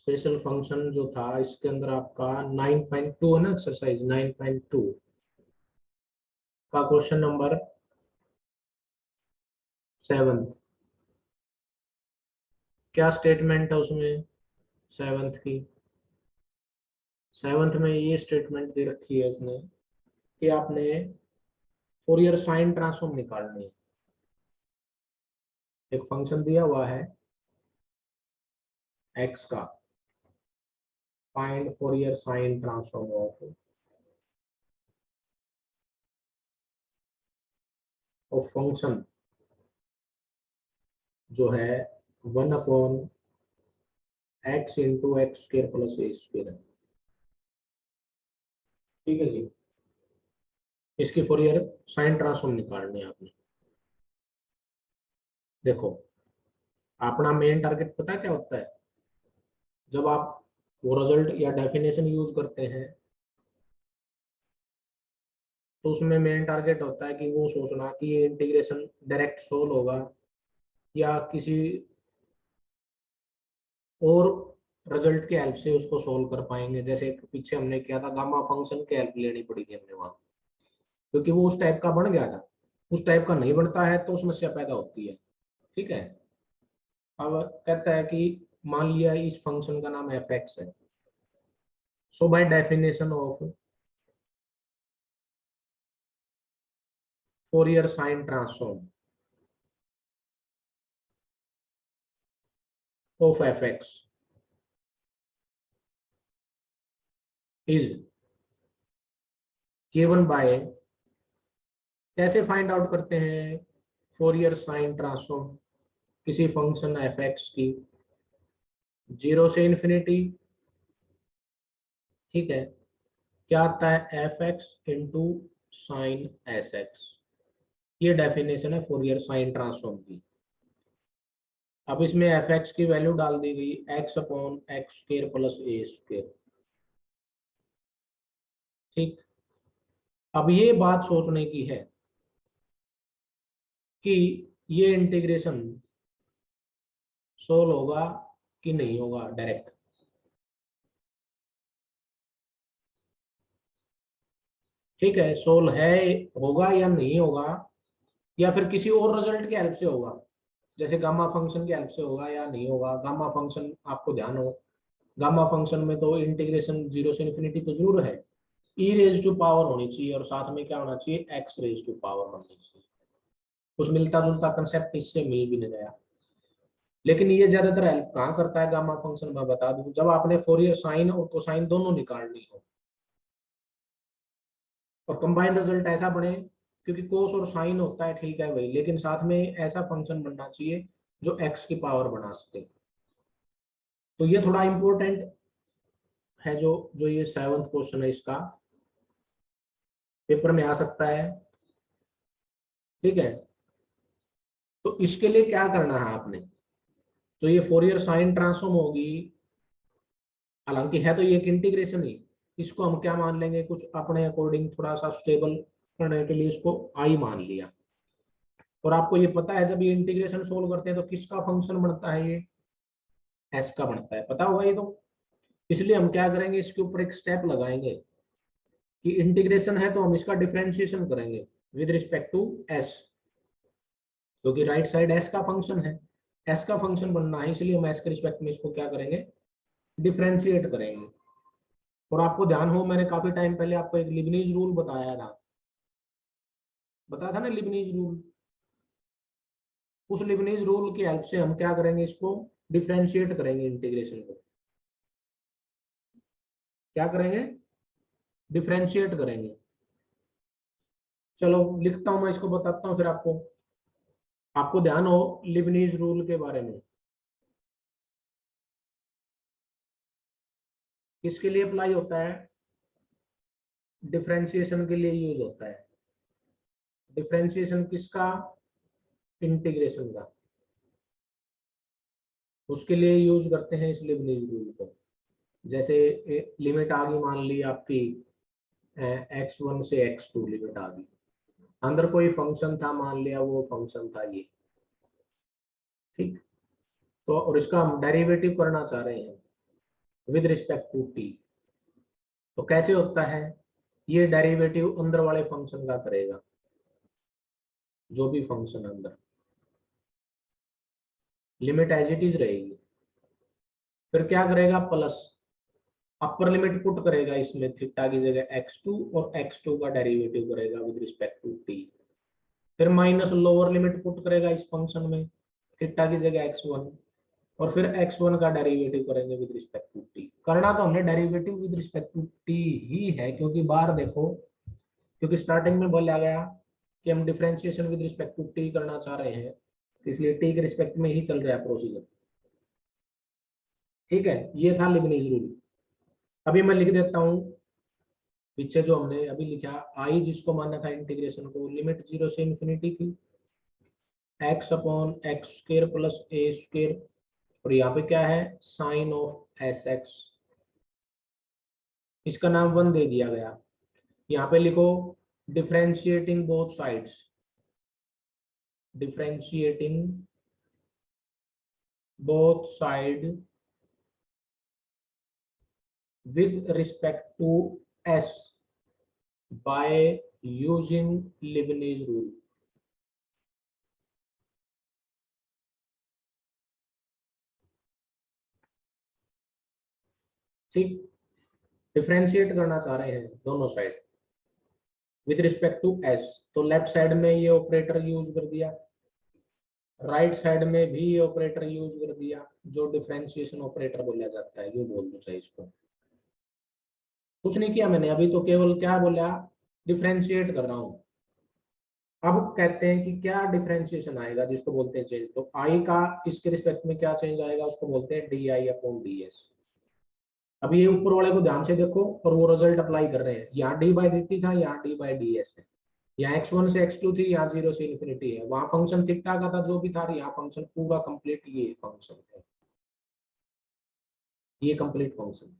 Special function जो था इसके अंदर आपका 9.2 है ना, एक्सरसाइज 9.2 का क्वेश्चन नंबर 7। क्या स्टेटमेंट है उसमें 7th की? 7th में ये स्टेटमेंट दे रखी है उसने कि आपने फोरियर साइन ट्रांसफॉर्म निकालनी है। एक फंक्शन दिया हुआ है x का, find Fourier sine transform of function जो है 1/x into x square plus a square. ठीक है जी, इसकी फोरियर साइन ट्रांसफॉर्म निकालनी है आपने। देखो, अपना मेन टारगेट पता है क्या होता है? जब आप वो रिजल्ट या डेफिनेशन यूज करते हैं तो उसमें मेन टारगेट होता है कि वो सोचना कि ये इंटीग्रेशन डायरेक्ट सोल्व होगा या किसी और रिजल्ट के हेल्प से उसको सोल्व कर पाएंगे। जैसे पीछे हमने किया था, गामा फंक्शन की हेल्प लेनी पड़ी थी हमने वहां, क्योंकि वो उस टाइप का बन गया था। उस टाइप का नहीं बनता है तो समस्या पैदा होती है। ठीक है। अब कहता है कि मान लिया इस फंक्शन का नाम एफ एक्स है। So by definition of Fourier sine transform of f x is given by, कैसे फाइंड आउट करते हैं फोरियर साइन ट्रांसफॉर्म किसी फंक्शन एफ एक्स की 0 से इंफिनिटी। ठीक है। क्या आता है? F x into sine S x. ये डेफिनेशन है फोरियर साइन ट्रांसफॉर्म की। अब इसमें एफ एक्स की वैल्यू डाल दी गई x upon x square plus a square. ठीक। अब ये बात सोचने की है कि ये इंटीग्रेशन सोल्व होगा कि नहीं होगा डायरेक्ट। ठीक है, सोल्व है, होगा या नहीं होगा, या फिर किसी और रिजल्ट के हेल्प से होगा, जैसे गामा फंक्शन के हेल्प से होगा या नहीं होगा। गामा फंक्शन आपको ध्यान हो, गामा फंक्शन में तो इंटीग्रेशन 0 से इन्फिनिटी तो जरूर है, ई रेज टू पावर होनी चाहिए और साथ में क्या होना चाहिए? एक्स रेज टू पावर होनी चाहिए। कुछ मिलता जुलता कंसेप्ट इससे मिल भी नहीं गया। लेकिन ये ज्यादातर हेल्प कहाँ करता है गामा फंक्शन? मैं बता दूं, जब आपने फोरियर साइन और कोसाइन दोनों निकालनी हो और कंबाइंड रिजल्ट ऐसा बने, क्योंकि कोस और साइन होता है ठीक है भाई, लेकिन साथ में ऐसा फंक्शन बनना चाहिए जो एक्स की पावर बना सके। तो ये थोड़ा इंपॉर्टेंट है। जो जो ये 7th क्वेश्चन है इसका पेपर में आ सकता है। ठीक है। तो इसके लिए क्या करना है आपने? तो ये फोरियर साइन ट्रांसफॉर्म होगी, हालांकि है तो ये एक इंटीग्रेशन ही, इसको हम क्या मान लेंगे? कुछ अपने अकॉर्डिंग थोड़ा सा स्टेबल करने के लिए इसको आई मान लिया। और आपको ये पता है जब ये इंटीग्रेशन सोल्व करते हैं तो किसका फंक्शन बनता है? ये एस का बनता है, पता होगा ये तो। इसलिए हम क्या करेंगे, इसके ऊपर एक स्टेप लगाएंगे कि इंटीग्रेशन है तो हम इसका डिफरेंशिएशन करेंगे विद रिस्पेक्ट टू एस, क्योंकि राइट साइड एस का फंक्शन है, एस का फंक्शन बनना है, इसलिए हम एस के रिस्पेक्ट में इसको क्या करेंगे? डिफरेंशिएट करेंगे। और आपको ध्यान हो, मैंने काफी टाइम पहले आपको एक लिबनीज रूल बताया था ना, लिबनीज रूल। उस लिबनीज रूल की हेल्प से हम क्या करेंगे? इसको डिफरेंशिएट करेंगे, इंटीग्रेशन को क्या करेंगे? डिफरेंशिएट करेंगे। चलो लिखता हूं, मैं इसको बताता हूं फिर आपको। आपको ध्यान हो लिबनीज रूल के बारे में, किसके लिए अप्लाई होता है? डिफरेंशिएशन के लिए यूज होता है। डिफरेंशिएशन किसका? इंटीग्रेशन का। उसके लिए यूज करते हैं इस लिबनीज रूल को। जैसे लिमिट आ गई मान ली आपकी x1 से x2, लिमिट आ गई, अंदर कोई फंक्शन था, मान लिया वो फंक्शन था ये। ठीक। तो और इसका हम डेरिवेटिव करना चाह रहे हैं, विद रिस्पेक्ट टू टी। तो कैसे होता है, ये डेरिवेटिव अंदर वाले फंक्शन का करेगा, जो भी फंक्शन अंदर, लिमिट एज इट इज रहेगी। फिर क्या करेगा, प्लस अपर लिमिट पुट करेगा इसमें थीटा की जगह x2, और x2 का डेरिवेटिव करेगा विद रिस्पेक्ट टू टी। फिर माइनस लोअर लिमिट पुट करेगा इस फंक्शन में थीटा की जगह x1, और फिर x1 का डेरिवेटिव करेंगे विद रिस्पेक्ट टू टी। करना तो हमने derivative with respect to t ही है, क्योंकि बाहर देखो, क्योंकि स्टार्टिंग में बोला गया कि हम differentiation with respect to T करना चाह रहे हैं, तो इसलिए टी के रिस्पेक्ट में ही चल रहा है प्रोसीजर। ठीक है, ये था लिबनिज रूल। अभी मैं लिख देता हूं पीछे जो हमने अभी लिखा, आई जिसको मानना था इंटीग्रेशन को, लिमिट 0 से इंफिनिटी थी, x upon x square plus a square, और यहाँ पे क्या है, साइन ऑफ एस एक्स, इसका नाम 1 दे दिया गया। यहाँ पे लिखो differentiating both sides, differentiating both side with respect to s by using Leibniz rule। ठीक, डिफरेंशिएट करना चाह रहे हैं दोनों side with respect to S, तो लेफ्ट साइड में ये ऑपरेटर यूज कर दिया, राइट साइड में भी ये ऑपरेटर यूज कर दिया, जो डिफरेंशिएशन ऑपरेटर बोला जाता है, ये बोल दो चाहे इसको। कुछ नहीं किया मैंने अभी, तो केवल क्या बोला, डिफरेंशिएट कर रहा हूं। अब कहते हैं कि क्या डिफरेंशिएशन आएगा जिसको बोलते हैं चेंज, तो आई का इसके रिस्पेक्ट में क्या चेंज आएगा, उसको बोलते हैं D I upon D S. अब ये ऊपर वाले को ध्यान से देखो और वो रिजल्ट अप्लाई कर रहे हैं, यहाँ डी बाई डी टी था, यहाँ डी बाई डी एस है, यहाँ x1 से x2 थी, यहाँ 0 से इन्फिनिटी है, वहां फंक्शन थीटा का था जो भी था, यहाँ फंक्शन पूरा कंप्लीट ये फंक्शन है, ये कंप्लीट फंक्शन।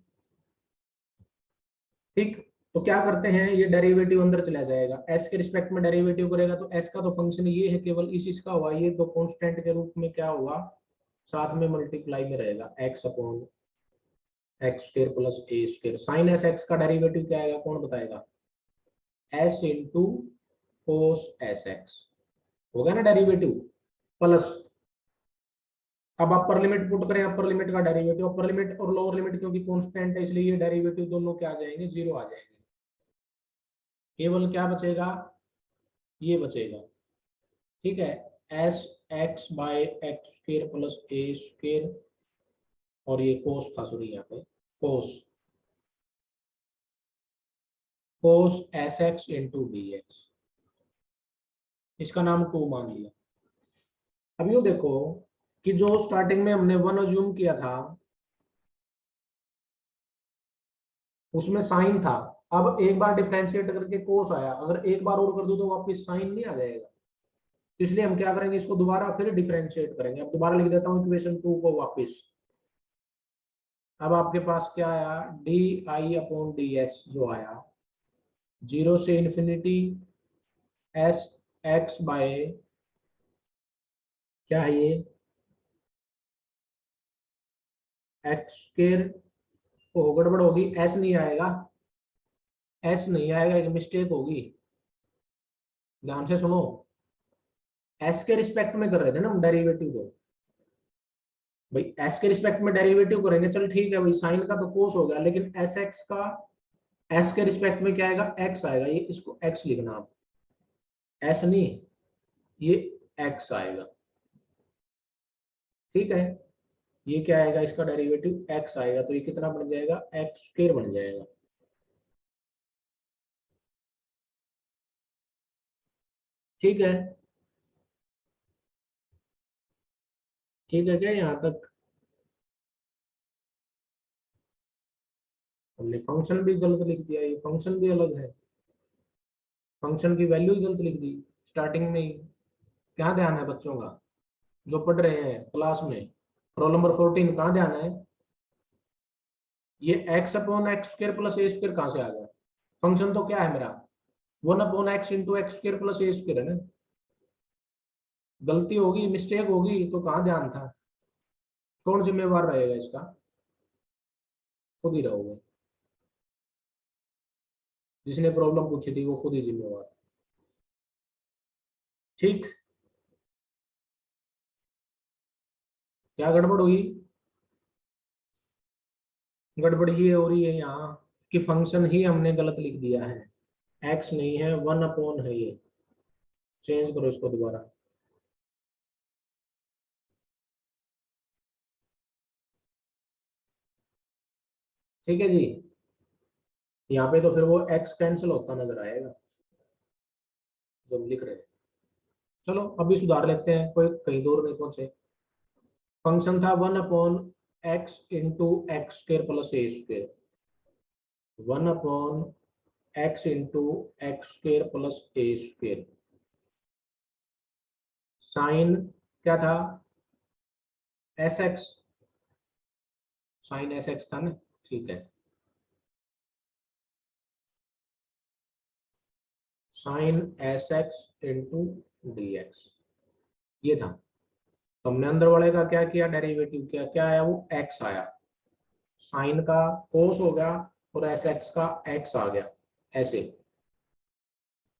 ठीक, तो क्या करते हैं, ये डेरिवेटिव अंदर चला जाएगा, s के रिस्पेक्ट में डेरिवेटिव करेगा, तो s का तो फंक्शन ये है, केवल इसका हुआ, ये तो कांस्टेंट के रूप में क्या हुआ, साथ में मल्टीप्लाई में रहेगा x upon x square plus a square. Sine S x का डेरिवेटिव क्या आएगा, कौन बताएगा, s into cos s x, हो गया ना डेरिवेटिव, प्लस अब अपर लिमिट पुट करें, अपर लिमिट का डेरिवेटिव, अपर लिमिट और लोअर लिमिट क्योंकि कांस्टेंट है, इसलिए ये डेरिवेटिव दोनों क्या आ जाएंगे, 0 आ जाएंगे। केवल क्या बचेगा, ये बचेगा। ठीक है, s x by x square plus a square, और ये कोस था, सॉरी यहाँ पे cos, cos s x into D x, इसका नाम 2 मान लिया। अब यूं देखो कि जो स्टार्टिंग में हमने 1 अज्यूम किया था उसमें साइन था, अब एक बार डिफरेंशिएट करके कोस आया, अगर एक बार और कर दो तो वापस साइन नहीं आ जाएगा, तो इसलिए हम क्या करेंगे, इसको दोबारा फिर डिफरेंशिएट करेंगे। अब दोबारा लिख देता हूँ इक्वेशन 2 को वापस। अब आपके पास क्या आया, D I upon D S जो आया, 0 से इंफिनिटी एस एक्स बाय, क्या है ये, एक्स स्क्र, ओ गड़बड़ होगी, एस नहीं आएगा, एस नहीं आएगा, एक मिस्टेक होगी, ध्यान से सुनो, एस के रिस्पेक्ट में कर रहे थे ना हम डेरिवेटिव को, भाई एस के रिस्पेक्ट में डेरिवेटिव करेंगे, चल ठीक है भाई, साइन का तो कोस हो गया, लेकिन एस एक्स का एस के रिस्पेक्ट में क्या आएगा, एक्स आएगा, ये इसको एक्स लिखना आप, एस नहीं, ये एक्स आएगा। ठीक है, ये क्या आएगा, इसका डेरिवेटिव एक्स आएगा, तो ये कितना बन जाएगा, एक्स स्क्वायर बन जाएगा। ठीक है, ठीक है क्या यहाँ तक, हमने फंक्शन भी गलत लिख दिया, ये फंक्शन भी अलग है, फंक्शन की वैल्यू ही गलत लिख दी स्टार्टिंग में ही। क्या ध्यान है बच्चों का जो पढ़ रहे हैं क्लास में, रोल नंबर 14, कहाँ ध्यान है, ये x upon x square plus a square कहाँ से आ गया, फंक्शन तो क्या है मेरा, 1/x into x square plus a square है ना, गलती होगी, मिस्टेक होगी तो कहाँ ध्यान था, कौन जिम्मेवार रहेगा इसका। खुद ही रहोगे, जिसने प्रॉब्लम पूछी थी वो खुद ही जिम्मेवार। ठीक, क्या गड़बड़ हुई? गड़बड़ ये हो रही है यहाँ कि फंक्शन ही हमने गलत लिख दिया है, एक्स नहीं है, 1 अपॉन है ये। चेंज करो इसको दोबारा। ठीक है जी, यहाँ पे तो फिर वो एक्स कैंसिल होता नजर आएगा जो हम लिख रहे हैं। चलो अभी सुधार लेते हैं, कोई कहीं दूर नहीं पहुंचे। फंक्शन था 1 upon x into x square plus a square, 1 upon x into x square plus a square. Sine क्या था? S x, sine S x था ना। ठीक है, sine S x into D x, ये था। तो हमने अंदर वाले का क्या किया, डेरिवेटिव किया, क्या आया वो एक्स आया, साइन का कोस हो गया और एस एक्स का एक्स आ गया ऐसे।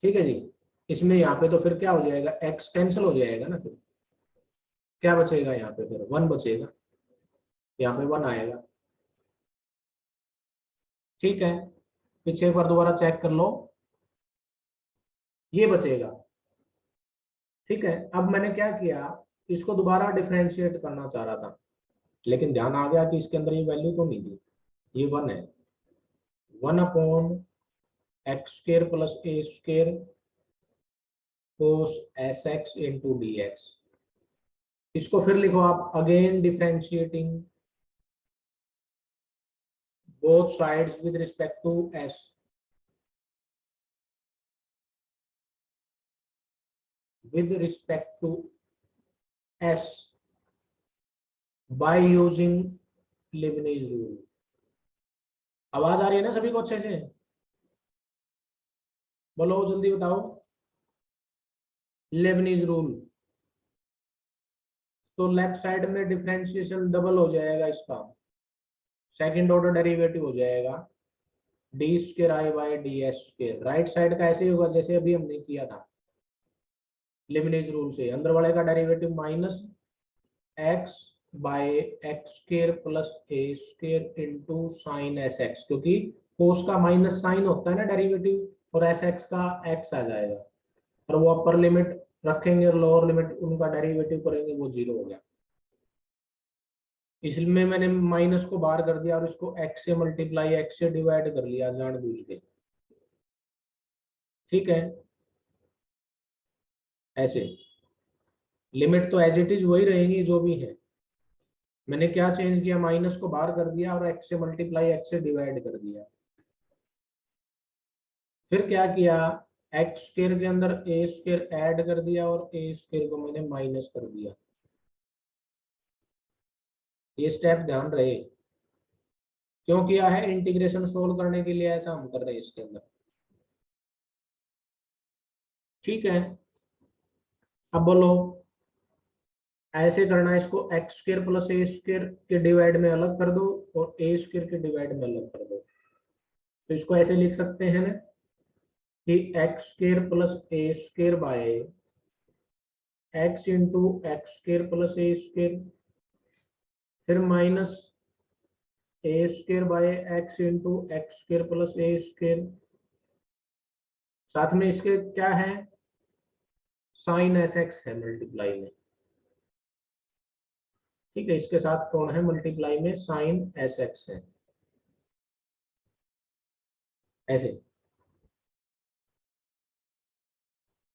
ठीक है जी, इसमें यहाँ पे तो फिर क्या हो जाएगा, एक्स कैंसिल हो जाएगा ना, फिर क्या बचेगा यहाँ पे, फिर 1 बचेगा, यहाँ पे 1 आएगा। ठीक है, पीछे एक बार दोबारा चेक कर लो, ये बचेगा। ठीक है, अब मैंने क्या किया, इसको दोबारा डिफरेंशिएट करना चाह रहा था, लेकिन ध्यान आ गया कि इसके अंदर ये वैल्यू तो नहीं थी, ये 1 है। 1 upon x square plus a square cos s x into D x. इसको फिर लिखो आप, again differentiating both sides with respect to s, with respect to s by using Leibniz rule। आवाज आ रही है ना सभी को अच्छे से? बोलो जल्दी बताओ। लेबनीज रूल, तो लेफ्ट साइड में डिफरेंशिएशन डबल हो जाएगा इसका, सेकंड ऑर्डर डेरिवेटिव हो जाएगा D script I by d S square. Right side का ऐसे ही होगा जैसे अभी हमने किया था लेबनीज रूल से, अंदर वाले का derivative minus x by x square plus a square into sine S x, क्योंकि कोस का माइनस साइन होता है ना डेरिवेटिव, और एस एक्स का एक्स आ जाएगा, और वो अपर लिमिट रखेंगे और लोअर लिमिट उनका डेरिवेटिव करेंगे, वो 0 हो गया। इसलिए मैंने माइनस को बाहर कर दिया और इसको एक्स से मल्टीप्लाई, एक्स से डिवाइड कर लिया जानबूझ के। ठीक है, ऐसे लिमिट तो एज इट इज वही रहेंगी जो भी है, मैंने क्या चेंज किया, माइनस को बाहर कर दिया और एक्स से मल्टीप्लाई, एक्स से डिवाइड कर दिया। फिर क्या किया, एक्स स्क्वायर के अंदर ए स्क्वायर ऐड कर दिया और ए स्क्वायर को मैंने माइनस कर दिया। ये स्टेप ध्यान रहे, क्यों किया है, इंटीग्रेशन सोल्व करने के लिए ऐसा हम कर रहे हैं इसके अंदर। ठीक है, अब बोलो, ऐसे करना है इसको, x square plus a square के डिवाइड में अलग कर दो और ए स्क्वायर के डिवाइड में अलग कर दो। तो इसको ऐसे लिख सकते हैं ना कि x square plus a square by x into x square plus a square, फिर minus a square by x into x square plus a square, साथ में इसके क्या है, साइन एस एक्स है मल्टीप्लाई में। ठीक है, इसके साथ कौन है मल्टीप्लाई में, साइन एस एक्स है, ऐसे।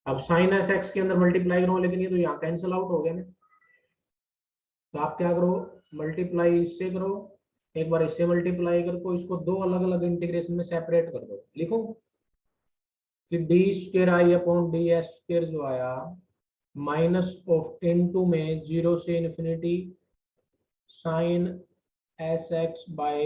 अब साइन एस एक्स के अंदर मल्टीप्लाई करो, लेकिन ये तो यहाँ कैंसिल आउट हो गया ना, तो आप क्या करो, मल्टीप्लाई इससे करो, एक बार इससे मल्टीप्लाई करो, इसको दो अलग अलग इंटीग्रेशन में सेपरेट कर दो। लिखो कि D script I upon D S script जो आया, माइनस ऑफ इनटू में 0 से infinity sine S x by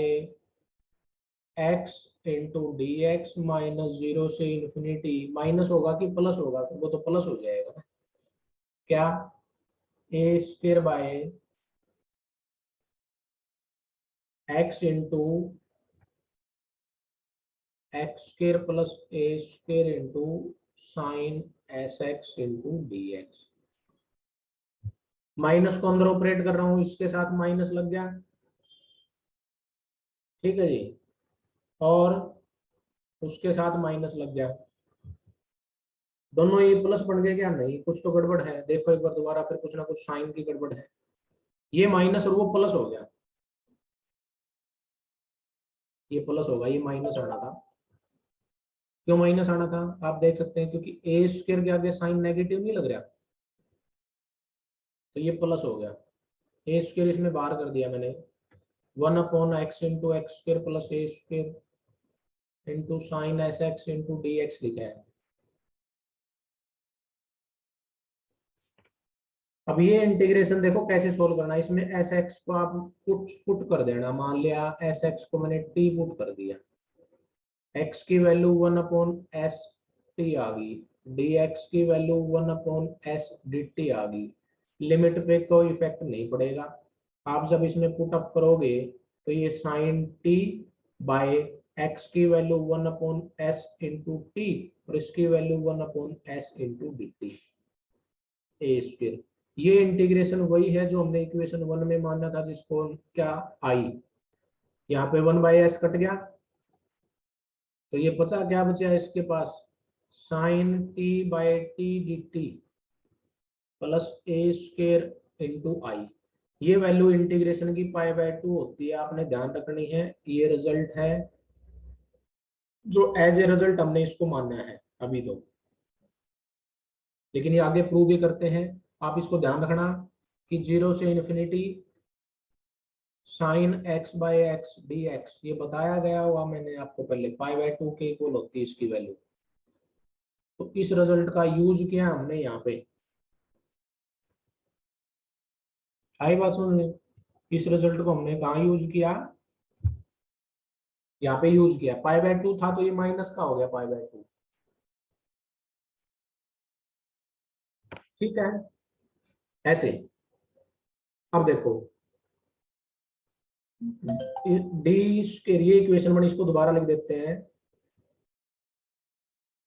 x into D x minus 0 से इन्फिनिटी, माइनस होगा कि प्लस होगा, वो तो प्लस हो जाएगा ना, क्या, a square by x into x square plus a square into sine S x into D x. Minus को अंदर ऑपरेट कर रहा हूं, इसके साथ माइनस लग गया, ठीक है जी, और उसके साथ माइनस लग गया, दोनों ये प्लस बन गए क्या? नहीं, कुछ तो गड़बड़ है, देखो एक बार दोबारा, फिर कुछ ना कुछ साइन की गड़बड़ है। ये माइनस और वो प्लस हो गया, ये प्लस होगा, ये माइनस आना था। क्यों माइनस आना था? आप देख सकते हैं क्योंकि ए स्क्वायर के आगे साइन नेगेटिव नहीं लग रहा, तो ये प्लस हो गया। ए स्क्वायर इसमें बाहर कर दिया मैंने, 1/x into x square plus a square into sine S x into D x लिखा है। अब ये इंटीग्रेशन देखो कैसे सोल्व करना है। इसमें एस एक्स को आप पुट कर देना, मान लिया एस एक्स को मैंने टी पुट कर दिया, एक्स की वैल्यू 1/s टी आ गई, डी एक्स की वैल्यू 1/s डी टी आ गई। लिमिट पे कोई इफेक्ट नहीं पड़ेगा। आप जब इसमें पुट अप करोगे तो ये साइन टी बाय एक्स की वैल्यू 1/s इंटू टी और इसकी value 1/s into D T A square. ये इंटीग्रेशन वही है जो हमने इक्वेशन 1 में माना था, जिसको क्या आई, यहाँ पे 1/s कट गया, तो ये बचा क्या? बचा इसके पास sine t by t d t plus a square into I. ये वैल्यू इंटीग्रेशन की पाई/2 होती है, आपने ध्यान रखनी है। ये रिजल्ट है जो एज ए रिजल्ट हमने इसको मानना है अभी तो, लेकिन ये आगे प्रूव भी करते हैं। आप इसको ध्यान रखना कि 0 से infinity sine X by X D x, ये बताया गया हुआ मैंने आपको पहले, पाई/2 के इक्वल होती है इसकी वैल्यू। तो इस रिजल्ट का यूज किया हमने यहाँ पे, आई बात सुन ली। इस रिजल्ट को हमने कहाँ यूज किया? यहाँ पे यूज किया। पाई/2 था तो ये माइनस का हो गया पाई/2, ठीक है, ऐसे। अब देखो डी स्क्वायर, ये इक्वेशन बनी, इसको दोबारा लिख देते हैं,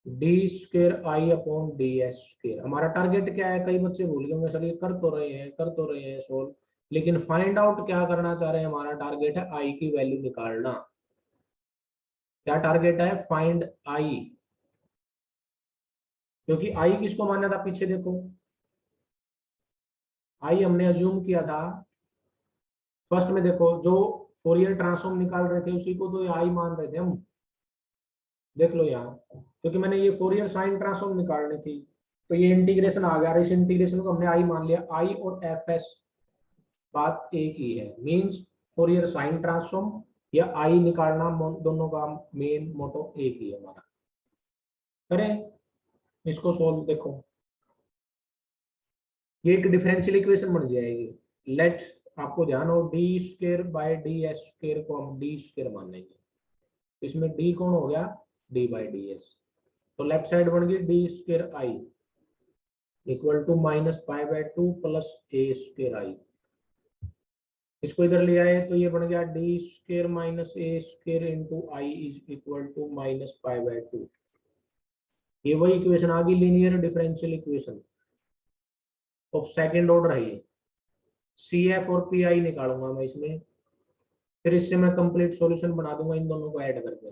डी स्क्वायर आई अपॉन डी एस स्क्वायर। हमारा टारगेट क्या है? कई बच्चे भूल गए होंगे, सर ये कर तो रहे हैं सोल्व, लेकिन फाइंड आउट क्या करना चाह रहे हैं? हमारा टारगेट है आई की वैल्यू निकालना। क्या टारगेट है? Find I. क्योंकि आई किसको माना था पीछे देखो, आई हमने अज्यूम किया था फर्स्ट में, देखो जो फोरियर ट्रांसफॉर्म निकाल रहे थे उसी को तो आई मान रहे थे हम, देख लो यहाँ, क्योंकि मैंने ये फोरियर साइन ट्रांसफॉर्म निकालनी थी, तो ये इंटीग्रेशन आ गया, इस इंटीग्रेशन को हमने आई मान लिया। आई और एफ एस बात एक ही है, मींस फोरियर साइन ट्रांसफॉर्म या आई निकालना, दोनों का मेन मोटो एक ही है हमारा। करें इसको सोल्व, देखो ये एक डिफरेंशियल इक्वेशन बन जाएगी। लेट, आपको ध्यान हो, D square by D S square को हम डी स्क्वायर मान लेंगे, इसमें डी कौन हो गया? D by d s. तो लेफ्ट साइड बन गई d square I equal to -पाई/2 प्लस ए स्क्वायर आई। इसको इधर ले आए तो ये बन गया d square minus a square into I is equal to -पाई/2। ये वही इक्वेशन आ गई, linear differential equation of second order है ये। सी एफ और पी आई निकालूंगा मैं इसमें, फिर इससे मैं कंप्लीट सॉल्यूशन बना दूंगा इन दोनों को ऐड करके।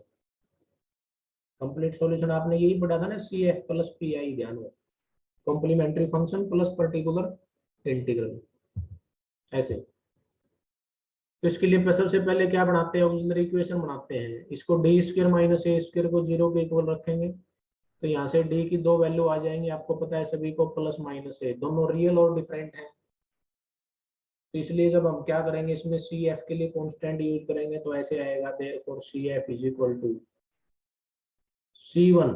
कंप्लीट सॉल्यूशन आपने यही पढ़ा था ना, C F plus P I, ध्यान हो, complementary function plus particular integral, ऐसे। तो इसके लिए सबसे पहले क्या बनाते हैं? ऑक्सिलरी इक्वेशन बनाते हैं। इसको D square minus a square को 0 के इक्वल रखेंगे, तो यहाँ से डी की दो वैल्यू आ जाएंगी, आपको पता है सभी को, प्लस माइनस ए, दोनों रियल और डिफरेंट हैं। तो इसलिए जब हम क्या करेंगे, इसमें सी एफ के लिए कॉन्स्टेंट यूज करेंगे, तो ऐसे आएगा, therefore C F is equal to C1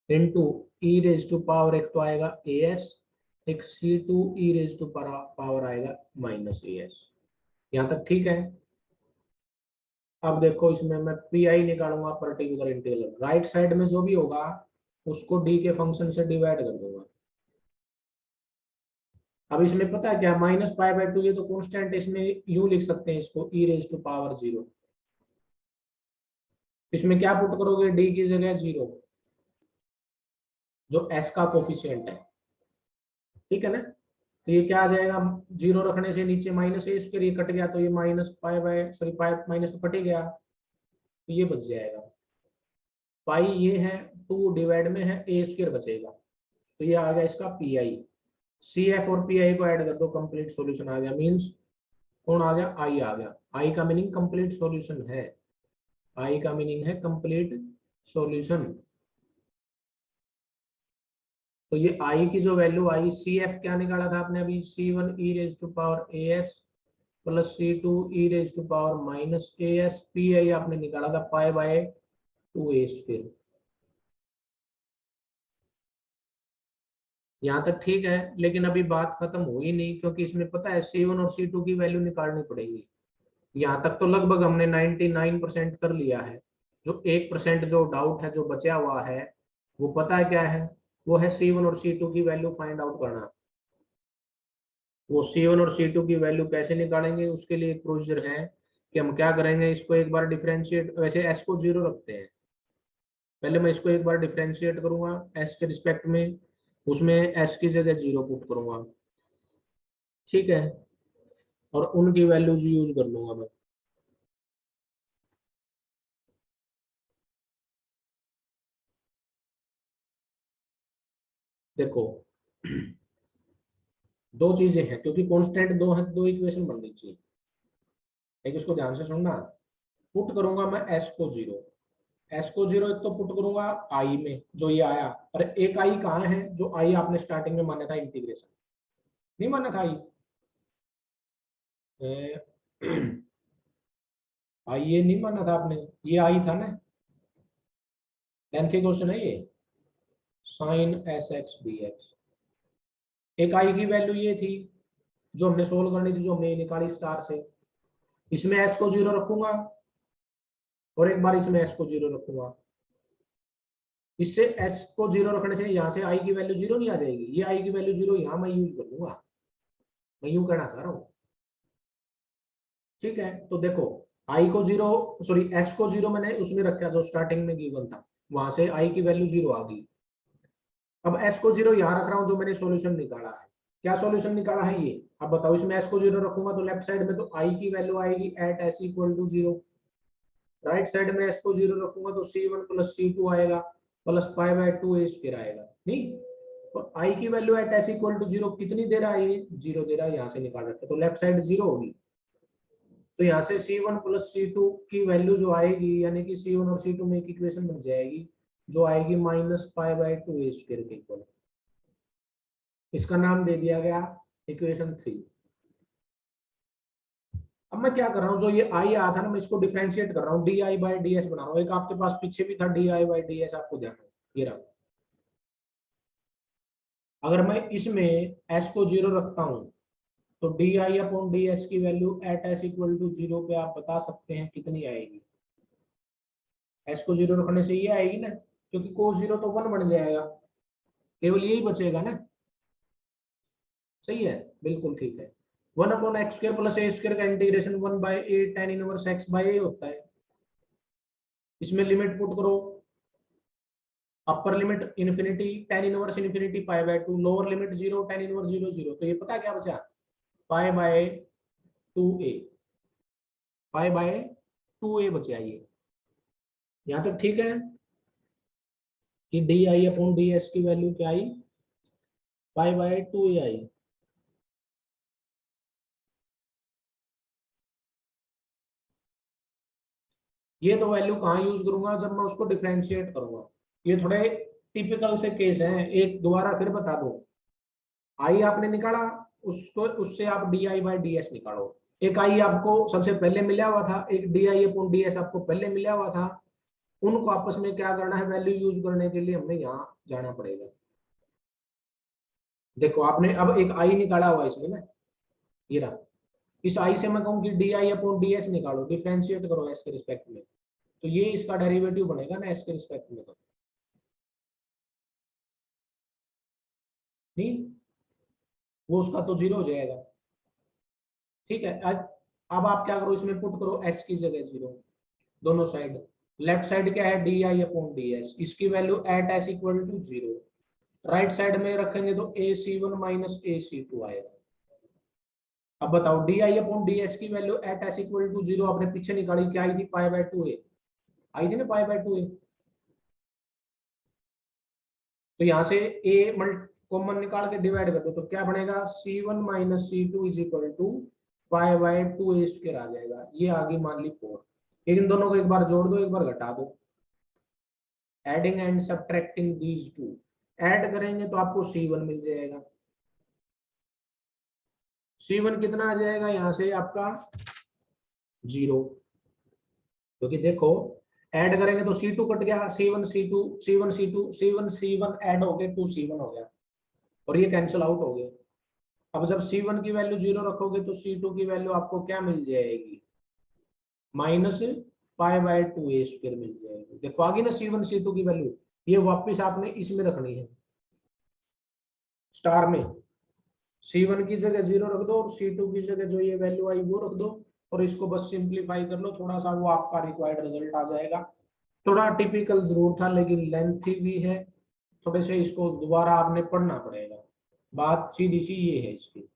into E raise to power, एक तो आएगा ए एस, एक C2 E raise to power आएगा माइनस ए एस। यहाँ तक ठीक है। अब देखो इसमें मैं पी आई निकालूंगा, पर्टिकुलर इंटीग्रल, राइट साइड में जो भी होगा उसको डी के फंक्शन से डिवाइड कर दूंगा। अब इसमें पता है क्या, -पाई/2, ये तो कांस्टेंट, इसमें यू लिख सकते हैं इसको, ई रेज टू पावर 0, इसमें क्या पुट करोगे, डी की जगह 0, जो एस का कोफिशिएंट है, ठीक है ना। तो ये क्या आ जाएगा, 0 रखने से नीचे माइनस ए स्क्वायर, ये कट गया तो ये minus pi bye sorry pi minus तो कट ही गया, तो ये बच जाएगा। पाई ये है 2 डिवाइड में है ए स्क्वायर बचेगा, तो ये आ गया इसका पी आई। सी एफ और पी आई को ऐड कर दो, कंप्लीट सॉल्यूशन आ गया। मींस कौन आ गया, आई आ गया। आई का मीनिंग कंप्लीट सॉल्यूशन है, आई का मीनिंग है कंप्लीट सॉल्यूशन। तो ये आई की जो वैल्यू आई, सी एफ क्या निकाला था आपने अभी, c one e raise to power a s plus C two e raise to power minus A s, P I आपने निकाला था पाई बाय 2 ए स्क्वायर। यहाँ तक ठीक है, लेकिन अभी बात खत्म हुई नहीं, क्योंकि इसमें पता है सी वन और सी टू की वैल्यू निकालनी पड़ेगी। यहाँ तक तो लगभग हमने 99% कर लिया है। जो 1% जो डाउट है, जो बचा हुआ है, वो पता है क्या है, वो है सी वन और सी टू की वैल्यू फाइंड आउट करना। वो सी वन और सी टू की वैल्यू कैसे निकालेंगे, उसके लिए एक प्रोसीजर है कि हम क्या करेंगे, इसको एक बार डिफरेंशिएट, वैसे एस को 0 रखते हैं, पहले मैं इसको एक बार डिफरेंशिएट करूंगा एस के रिस्पेक्ट में, उसमें एस की जगह 0 पुट करूंगा, ठीक है, और उनकी वैल्यूज यूज कर लूंगा मैं। देखो दो चीजें हैं, क्योंकि कांस्टेंट दो है, दो इक्वेशन बननी चाहिए। एक इसको ध्यान से सुनना, पुट करूंगा मैं एस को 0, एस को 0 एक तो पुट करूंगा आई में जो ये आया, और एक आई कहाँ है, जो आई आपने स्टार्टिंग में माना था इंटीग्रेशन, नहीं माना था आई आई ये नहीं माना था आपने, ये आई था ना, लेंथी क्वेश्चन है ये, sine S X D X. एक आई की वैल्यू ये थी जो हमने सोल्व करनी थी, जो हमने निकाली स्टार से, इसमें एस को 0 रखूंगा, और एक बार इसमें एस को 0 रखूंगा। इससे एस को 0 रखने से यहाँ से आई की वैल्यू 0 नहीं आ जाएगी, ये आई की वैल्यू 0 यहाँ मैं यूज कर लूंगा, मैं यूं कहना चाह रहा हूँ, ठीक है। तो देखो आई को 0 सॉरी एस को 0 मैंने उसमें रखा जो स्टार्टिंग में गिवन था, वहां से आई की वैल्यू 0 आ गई। अब एस को 0 यहाँ रख रहा हूँ, जो मैंने सॉल्यूशन निकाला है, क्या सॉल्यूशन निकाला है ये, अब बताओ, इसमें एस को 0 रखूंगा तो लेफ्ट साइड में तो आई की वैल्यू आएगी at S equal to 0, right side में एस को 0 रखूंगा तो सी वन प्लस सी टू आएगा, plus pi by 2 A square आएगा, नहीं। और आई की value at S equal to 0 कितनी दे रहा है, ये 0 दे रहा है, यहाँ से निकाल रखते तो लेफ्ट साइड 0 होगी। तो यहाँ से सी वन प्लस सी टू की वैल्यू जो आएगी, यानी कि सी वन और सी टू में एक इक्वेशन बन जाएगी, जो आएगी minus pi by 2 A square के इक्वल। इसका नाम दे दिया गया इक्वेशन 3। अब मैं क्या कर रहा हूँ, जो ये आई आया था ना, मैं इसको डिफरेंशिएट कर रहा हूँ, D I by d S बना रहा हूँ। एक आपके पास पीछे भी था D I by d S, आपको ध्यान हो, ये रहा। अगर मैं इसमें एस को 0 रखता हूँ तो d I upon D s की value at S equal to 0 पे आप बता सकते हैं कितनी आएगी। एस को 0 रखने से ये आएगी ना, क्योंकि को 0 तो 1 बन जाएगा, केवल यही बचेगा ना, सही है, बिल्कुल ठीक है। 1 upon x square plus a square का इंटीग्रेशन 1 बाय ए tan इनवर्स एक्स बाय ए होता है। इसमें लिमिट पुट करो, upper limit infinity tan inverse infinity pi by 2, lower limit 0 tan inverse 0 0, तो ये पता क्या बचा, पाई by 2a, pi by 2a बचा ये। यहाँ तक ठीक है कि D I upon D s की वैल्यू क्या आई, पाई बाय 2a आई। ये तो वैल्यू कहाँ यूज करूंगा, जब मैं उसको डिफरेंशिएट करूंगा। ये थोड़े टिपिकल से केस हैं, एक दोबारा फिर बता दो, आई आपने निकाला, उसको उससे आप D I by d S निकालो। एक आई आपको सबसे पहले मिला हुआ था, एक D I upon D S आपको पहले मिला हुआ था, उनको आपस में क्या करना है, वैल्यू यूज करने के लिए हमें यहाँ जाना पड़ेगा। देखो आपने अब एक आई निकाला हुआ इसमें ना, ये रहा, इस आई से मैं कहूँ कि D I upon D S निकालो, डिफ्रेंशिएट करो एस के रिस्पेक्ट में, तो ये इसका डेरिवेटिव बनेगा ना एस के रिस्पेक्ट में, तो नहीं, वो उसका तो 0 हो जाएगा, ठीक है। अब आप क्या करो, इसमें पुट करो एस की जगह 0 दोनों साइड, लेफ्ट साइड क्या है, d I upon D s, इसकी value at S equal to 0। Right side में रखेंगे तो a c one minus a c two आएगा। अब बताओ d I upon D s की value at S equal to 0 आपने पीछे निकाली, क्या आई थी, पाई बाय 2a आई थी ना, पाई बाय 2a। तो यहाँ से ए मल्ट कॉमन निकाल के डिवाइड कर दो तो क्या बनेगा, c one minus c two is equal to pi by 2a square आ जाएगा। ये आ गई मान ली 4। इन दोनों को एक बार जोड़ दो, एक बार घटा दो। Adding and subtracting these two, add करेंगे तो आपको C1 मिल जाएगा। C1 कितना आ जाएगा यहाँ से आपका 0, क्योंकि देखो ऐड करेंगे तो C2 कट गया, C1 C2 C1 C2 C1 C1 add हो गए 2C1 हो गया और ये कैंसिल आउट हो गए। अब जब C1 की वैल्यू 0 रखोगे तो C2 की वैल्यू आपको क्या मिल जाएगी, minus pi by 2a square मिल जाएगी। देखो आ गई ना C1 C2 की वैल्यू, ये वापस आपने इसमें रखनी है स्टार में। C1 की जगह 0 रख दो और C2 की जगह जो ये वैल्यू आई वो रख दो और इसको बस सिंप्लीफाई कर लो थोड़ा सा, वो आपका रिक्वायर्ड रिजल्ट आ जाएगा। थोड़ा टिपिकल जरूर था लेकिन लेंथी भी है, थोड़े से इसको दोबारा आपने पढ़ना पड़ेगा। बात सीधी सी ये है इसकी।